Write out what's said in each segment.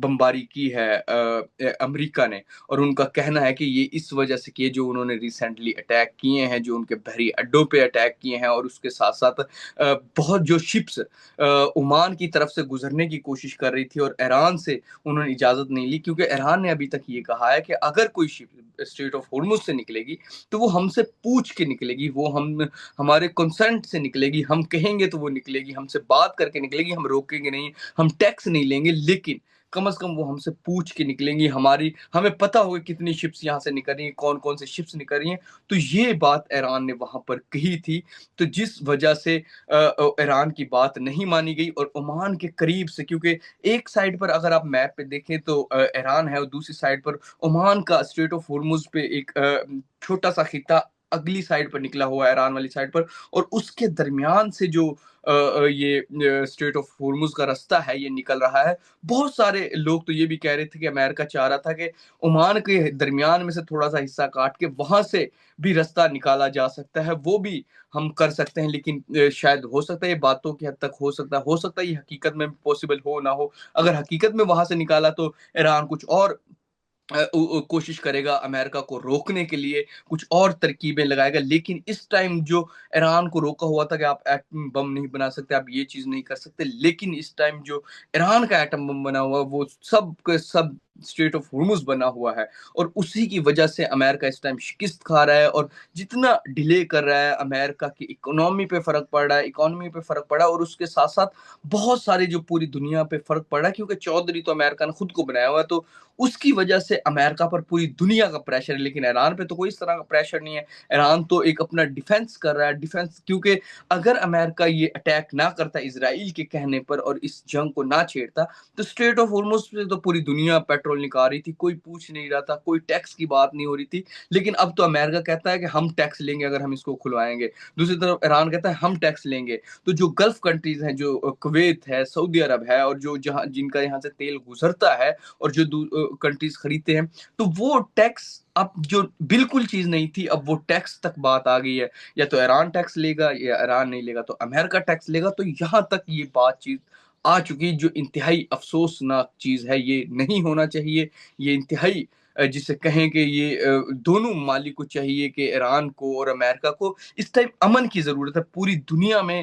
بمباری کی ہے امریکہ نے، اور ان کا کہنا ہے کہ یہ اس وجہ سے کہ جو انہوں نے ریسنٹلی اٹیک کیے ہیں، جو ان کے بحری اڈوں پہ اٹیک کیے ہیں، اور اس کے ساتھ ساتھ بہت جو شپس عمان کی طرف سے گزرنے کی کوشش کر رہی تھی، اور ایران سے انہوں نے اجازت نہیں لی، کیونکہ ایران نے ابھی تک یہ کہا ہے کہ اگر کوئی شپ اسٹریٹ آف ہورمز سے نکلے گی تو وہ ہم سے پوچھ کے نکلے گی، وہ ہمارے کنسنٹ سے نکلے گی، ہم کہیں گے تو وہ نکلے گی، ہم سے بات کر کے نکلے گی، ہم روکیں گے نہیں، ہم ٹیکس نہیں لیں گے، لیکن کم از کم وہ ہم سے پوچھ کے نکلیں گی، ہمیں پتا ہوگا کتنی شپس یہاں سے نکل رہی ہیں، کون کون سے شپس نکل رہی ہیں۔ تو یہ بات ایران نے وہاں پر کہی تھی، تو جس وجہ سے ایران کی بات نہیں مانی گئی، اور عمان کے قریب سے، کیونکہ ایک سائڈ پر اگر آپ میپ پہ دیکھیں تو ایران ہے، اور دوسری سائڈ پر عمان کا اسٹریٹ آف ہورمز پہ ایک چھوٹا سا خطہ اگلی سائڈ پر نکلا ہوا ہے، ایران والی سائڈ پر، اور اس کے درمیان سے جو یہ اسٹریٹ آف ہورمز کا رستہ ہے یہ نکل رہا ہے۔ بہت سارے لوگ تو یہ بھی کہہ رہے تھے کہ امریکہ چاہ رہا تھا کہ عمان کے درمیان میں سے تھوڑا سا حصہ کاٹ کے وہاں سے بھی رستہ نکالا جا سکتا ہے، وہ بھی ہم کر سکتے ہیں، لیکن شاید ہو سکتا ہے یہ باتوں کی حد تک ہو سکتا ہے یہ حقیقت میں پاسبل ہو نہ ہو۔ اگر حقیقت میں وہاں سے نکالا تو ایران کچھ اور کوشش کرے گا امریکہ کو روکنے کے لیے، کچھ اور ترکیبیں لگائے گا، لیکن اس ٹائم جو ایران کو روکا ہوا تھا کہ آپ ایٹم بم نہیں بنا سکتے، آپ یہ چیز نہیں کر سکتے، لیکن اس ٹائم جو ایران کا ایٹم بم بنا ہوا وہ سب کے سب اسٹریٹ آف ہورمز بنا ہوا ہے، اور اسی کی وجہ سے امریکہ اس ٹائم شکست کھا رہا ہے، اور جتنا ڈیلے کر رہا ہے امریکہ کی اکنامی پہ فرق پڑ رہا ہے، اور اس کے ساتھ ساتھ بہت سارے جو پوری دنیا پہ فرق پڑ رہا ہے، کیونکہ چودھری تو امریکہ نے خود کو بنایا ہوا ہے، تو اس کی وجہ سے امریکہ پر پوری دنیا کا پریشر ہے، لیکن ایران پہ تو کوئی اس طرح کا پریشر نہیں ہے۔ ایران تو ایک اپنا ڈیفنس کر رہا ہے، کیونکہ اگر امریکہ یہ اٹیک نہ کرتا اسرائیل کے کہنے پر اور اس جنگ کو نہ چھیڑتا، تو اسٹریٹ آف ہورمز پہ تو پوری دنیا پیٹرول نکال رہی تھی، کوئی پوچھ نہیں رہا تھا، کوئی ٹیکس کی بات نہیں ہو رہی تھی، لیکن اب تو امریکہ کہتا ہے کہ ہم ٹیکس لیں گے اگر ہم اس کو کھلوائیں گے، دوسری طرف ایران کہتا ہے ہم ٹیکس لیں گے۔ تو جو گلف کنٹریز ہیں، جو کویت ہے، سعودی عرب ہے، اور جو جن کا یہاں سے تیل گزرتا ہے اور جو کنٹریز خریدتے ہیں، تو وہ ٹیکس اب جو بالکل چیز نہیں تھی، اب وہ ٹیکس تک بات آ گئی ہے، یا تو ایران ٹیکس لے گا، یا ایران نہیں لے گا تو امریکہ ٹیکس لے گا، تو یہاں تک یہ بات چیز آ چکی، جو انتہائی افسوسناک چیز ہے، یہ نہیں ہونا چاہیے، یہ انتہائی جسے کہیں کہ یہ دونوں ممالک کو چاہیے کہ ایران کو اور امریکہ کو اس ٹائم امن کی ضرورت ہے۔ پوری دنیا میں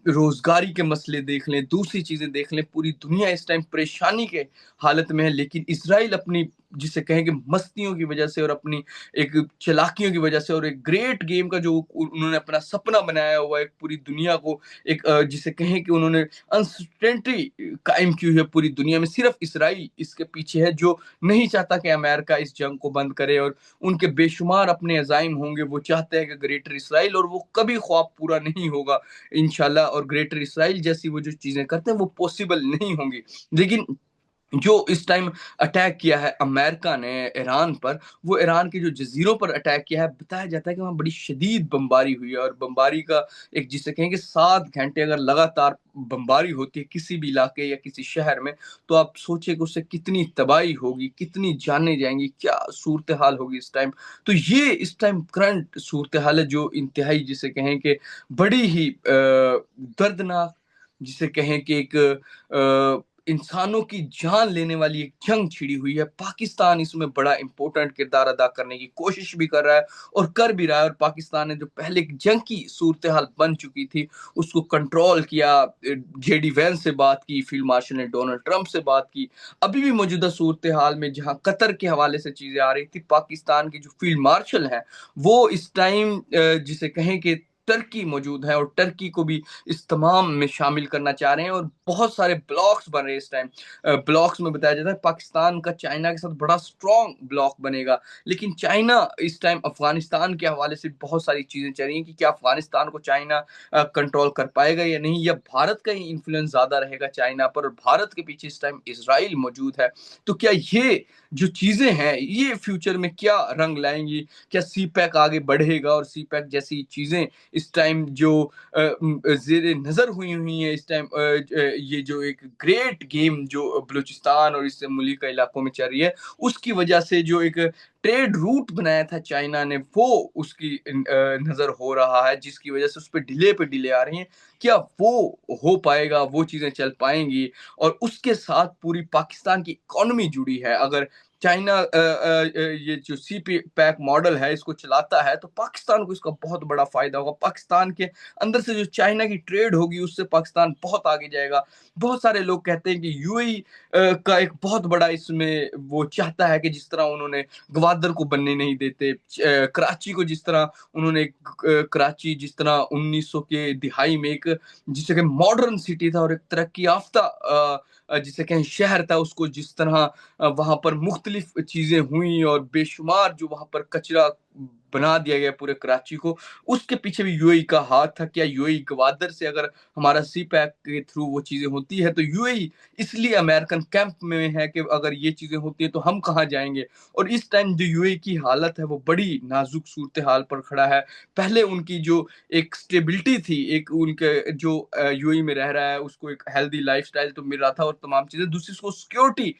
روزگاری کے مسئلے دیکھ لیں، دوسری چیزیں دیکھ لیں، پوری دنیا اس ٹائم پریشانی کے حالت میں ہے، لیکن اسرائیل اپنی جسے کہیں کہ مستیوں کی وجہ سے اور اپنی ایک چلاکیوں کی وجہ سے اور ایک گریٹ گیم کا جو انہوں نے اپنا سپنا بنایا ہوا ہے، پوری دنیا کو ایک جسے کہیں کہ انہوں نے انسرٹینٹی قائم کی ہوئی ہے پوری دنیا میں، صرف اسرائیل اس کے پیچھے ہے، جو نہیں چاہتا کہ امریکہ اس جنگ کو بند کرے، اور ان کے بے شمار اپنے عزائم ہوں گے، وہ چاہتے ہیں کہ گریٹر اسرائیل، اور وہ کبھی خواب پورا نہیں ہوگا انشاءاللہ، اور گریٹر اسرائیل جیسی وہ جو چیزیں کرتے ہیں وہ پوسیبل نہیں ہوں گی، لیکن جو اس ٹائم اٹیک کیا ہے امریکہ نے ایران پر، وہ ایران کے جو جزیروں پر اٹیک کیا ہے، بتایا جاتا ہے کہ وہاں بڑی شدید بمباری ہوئی ہے، اور بمباری کا ایک جسے کہیں کہ 7 گھنٹے اگر لگاتار بمباری ہوتی ہے کسی بھی علاقے یا کسی شہر میں، تو آپ سوچیں کہ اس سے کتنی تباہی ہوگی، کتنی جانیں جائیں گی، کیا صورتحال ہوگی اس ٹائم۔ تو یہ اس ٹائم کرنٹ صورتحال ہے، جو انتہائی جسے کہیں کہ بڑی ہی دردناک، جسے کہیں کہ ایک انسانوں کی جان لینے والی ایک جنگ چھڑی ہوئی ہے۔ پاکستان اس میں بڑا امپورٹنٹ کردار ادا کرنے کی کوشش بھی کر رہا ہے، اور کر بھی رہا ہے، اور پاکستان نے جو پہلے ایک جنگ کی صورتحال بن چکی تھی اس کو کنٹرول کیا، جے ڈی وینس سے بات کی، فیلڈ مارشل نے ڈونلڈ ٹرمپ سے بات کی۔ ابھی بھی موجودہ صورتحال میں جہاں قطر کے حوالے سے چیزیں آ رہی تھی، پاکستان کے جو فیلڈ مارشل ہیں وہ اس ٹائم جسے کہیں کہ ٹرکی موجود ہے، اور ٹرکی کو بھی اس تمام میں شامل کرنا چاہ رہے ہیں، اور بہت سارے بلاکس بن رہے ہیں اس ٹائم۔ بلاکس میں بتایا جاتا ہے پاکستان کا چائنا کے ساتھ بڑا سٹرونگ بلاک بنے گا، لیکن چائنا اس ٹائم افغانستان کے حوالے سے بہت ساری چیزیں چل رہی ہیں کہ کیا افغانستان کو چائنا کنٹرول کر پائے گا یا نہیں، یا بھارت کا ہی انفلوئنس زیادہ رہے گا چائنا پر، اور بھارت کے پیچھے اس ٹائم اسرائیل موجود ہے۔ تو کیا یہ جو چیزیں ہیں یہ فیوچر میں کیا رنگ لائیں گی؟ کیا سی پیک آگے بڑھے گا، اور سی پیک جیسی چیزیں اس ٹائم جو زیر نظر ہوئی ہیں اس ٹائم یہ جو ایک گریٹ گیم جو بلوچستان اور اس سے ملک علاقوں میں چل رہی ہے، اس کی وجہ سے جو ایک ٹریڈ روٹ بنایا تھا چائنا نے، وہ اس کی نظر ہو رہا ہے، جس کی وجہ سے اس پہ ڈیلے آ رہی ہیں۔ کیا وہ ہو پائے گا، وہ چیزیں چل پائیں گی؟ اور اس کے ساتھ پوری پاکستان کی اکانومی جڑی ہے۔ اگر چائنا یہ جو سی پی پیک ماڈل ہے اس کو چلاتا ہے تو پاکستان کو اس کا بہت بڑا فائدہ ہوگا۔ پاکستان کے اندر سے جو چائنا کی ٹریڈ ہوگی اس سے پاکستان بہت آگے جائے گا۔ بہت سارے لوگ کہتے ہیں کہ یو اے کا ایک بہت بڑا اس میں وہ چاہتا ہے کہ جس طرح انہوں نے گوادر کو بننے نہیں دیتے، کراچی کو جس طرح انہوں نے کراچی جس طرح 1900 کے دہائی میں ایک جسے کہ ماڈرن سٹی تھا اور ایک ترقی یافتہ جسے کہیں شہر تھا، اس کو جس طرح وہاں پر مختلف چیزیں ہوئیں اور بے شمار جو وہاں پر کچرا بنا دیا گیا پورے کراچی کو، اس کے پیچھے بھی یو اے کا ہاتھ تھا۔ کیا یو اے گوادر سے اگر ہمارا سی پیک کے تھرو وہ چیزیں ہوتی ہے تو یو اے اس لیے امریکن کیمپ میں ہے کہ اگر یہ چیزیں ہوتی ہیں تو ہم کہاں جائیں گے؟ اور اس ٹائم جو یو اے کی حالت ہے وہ بڑی نازک صورتحال پر کھڑا ہے۔ پہلے ان کی جو ایک سٹیبلٹی تھی، ایک ان کے جو یو اے میں رہ رہا ہے اس کو ایک ہیلدی لائف سٹائل تو مل رہا تھا اور تمام چیزیں، دوسری اس کو سیکیورٹی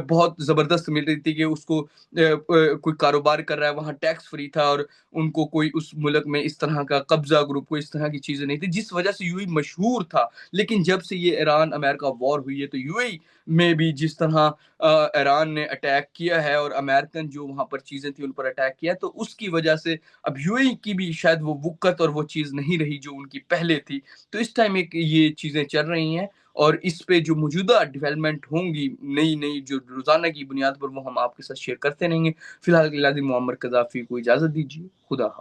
بہت زبردست مل رہی تھی کہ اس کو کوئی کاروبار کر رہا ہے وہاں ٹیکس فری تھا، اور ان کو کوئی اس ملک میں اس طرح کا قبضہ گروپ کو اس طرح کی چیزیں نہیں تھی، جس وجہ سے یو اے مشہور تھا۔ لیکن جب سے یہ ایران امریکہ وار ہوئی ہے تو یو اے میں بھی جس طرح ایران نے اٹیک کیا ہے اور امریکن جو وہاں پر چیزیں تھیں ان پر اٹیک کیا، تو اس کی وجہ سے اب یو اے کی بھی شاید وہ وقت اور وہ چیز نہیں رہی جو ان کی پہلے تھی۔ تو اس ٹائم ایک یہ چیزیں چل رہی ہیں اور اس پہ جو موجودہ ڈیولپمنٹ ہوں گی نئی جو روزانہ کی بنیاد پر وہ ہم آپ کے ساتھ شیئر کرتے رہیں گے۔ فی الحال کے لیے محمد قذافی کو اجازت دیجیے، خدا حافظ۔